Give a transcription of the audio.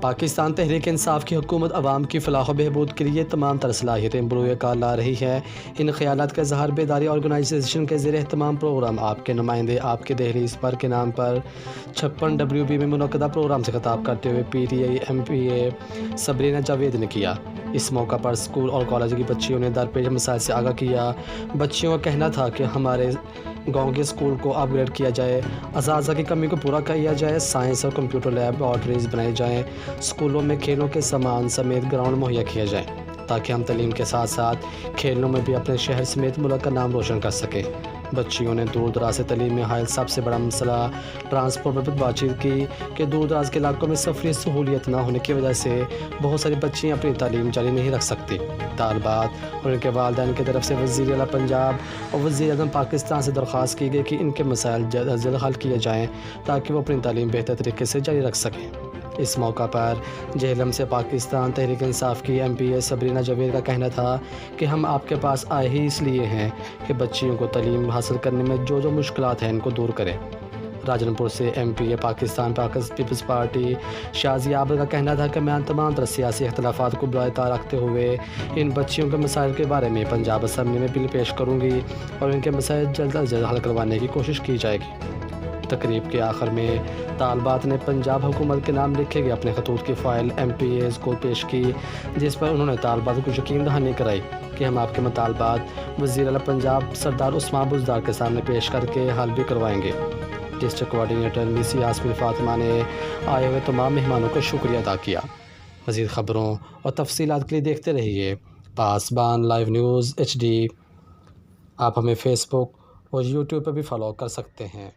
پاکستان تحریک انصاف کی حکومت عوام کی فلاح و بہبود کے لیے تمام تر صلاحیتیں بروئے کار لا رہی ہے۔ ان خیالات کا اظہار بیداری آرگنائزیشن کے زیر اہتمام پروگرام آپ کے نمائندے آپ کے دہلیز پر کے نام پر 56 WB میں منعقدہ پروگرام سے خطاب کرتے ہوئے PTI MPA صبرینہ جاوید نے کیا۔ اس موقع پر اسکول اور کالج کی بچیوں نے درپیش مسائل سے آگاہ کیا۔ بچیوں کا کہنا تھا کہ ہمارے گاؤں کے اسکول کو اپ گریڈ کیا جائے، اساتذہ کی کمی کو پورا کیا جائے، سائنس اور کمپیوٹر لیبارٹریز بنائی جائیں، اسکولوں میں کھیلوں کے سامان سمیت گراؤنڈ مہیا کیا جائے تاکہ ہم تعلیم کے ساتھ ساتھ کھیلوں میں بھی اپنے شہر سمیت ملک کا نام روشن کر سکیں۔ بچیوں نے دور دراز سے تعلیم میں حائل سب سے بڑا مسئلہ ٹرانسپورٹ پر بات چیت کی کہ دور دراز کے علاقوں میں سفری سہولیت نہ ہونے کی وجہ سے بہت ساری بچیاں اپنی تعلیم جاری نہیں رکھ سکتی۔ طالبات اور ان کے والدین کی طرف سے وزیر اعلیٰ پنجاب اور وزیر اعظم پاکستان سے درخواست کی گئی کہ ان کے مسائل جلد از جلد حل کیے جائیں تاکہ وہ اپنی تعلیم بہتر طریقے سے جاری رکھ سکیں۔ اس موقع پر جہلم سے پاکستان تحریک انصاف کی MPA صبرینہ جاوید کا کہنا تھا کہ ہم آپ کے پاس آئے ہی اس لیے ہیں کہ بچیوں کو تعلیم حاصل کرنے میں جو مشکلات ہیں ان کو دور کریں۔ راجن پور سے MPA Pakistan Peoples Party Shazia Abid کا کہنا تھا کہ میں تمام طرح سیاسی اختلافات کو برائے طار رکھتے ہوئے ان بچیوں کے مسائل کے بارے میں پنجاب اسمبلی میں بل پیش کروں گی اور ان کے مسائل جلد از جلد حل کروانے کی کوشش کی جائے گی۔ تقریب کے آخر میں طالبات نے پنجاب حکومت کے نام لکھے گئے اپنے خطوط کی فائل MPAs کو پیش کی، جس پر انہوں نے طالبات کو یقین دہانی کرائی کہ ہم آپ کے مطالبات وزیر اعلیٰ پنجاب سردار عثمان بزدار کے سامنے پیش کر کے حل بھی کروائیں گے۔ District coordinator VC Yasmin Fatima نے آئے ہوئے تمام مہمانوں کا شکریہ ادا کیا۔ مزید خبروں اور تفصیلات کے لیے دیکھتے رہیے پاسبان لائیو نیوز HD۔ آپ ہمیں Facebook اور YouTube پر بھی فالو کر سکتے ہیں۔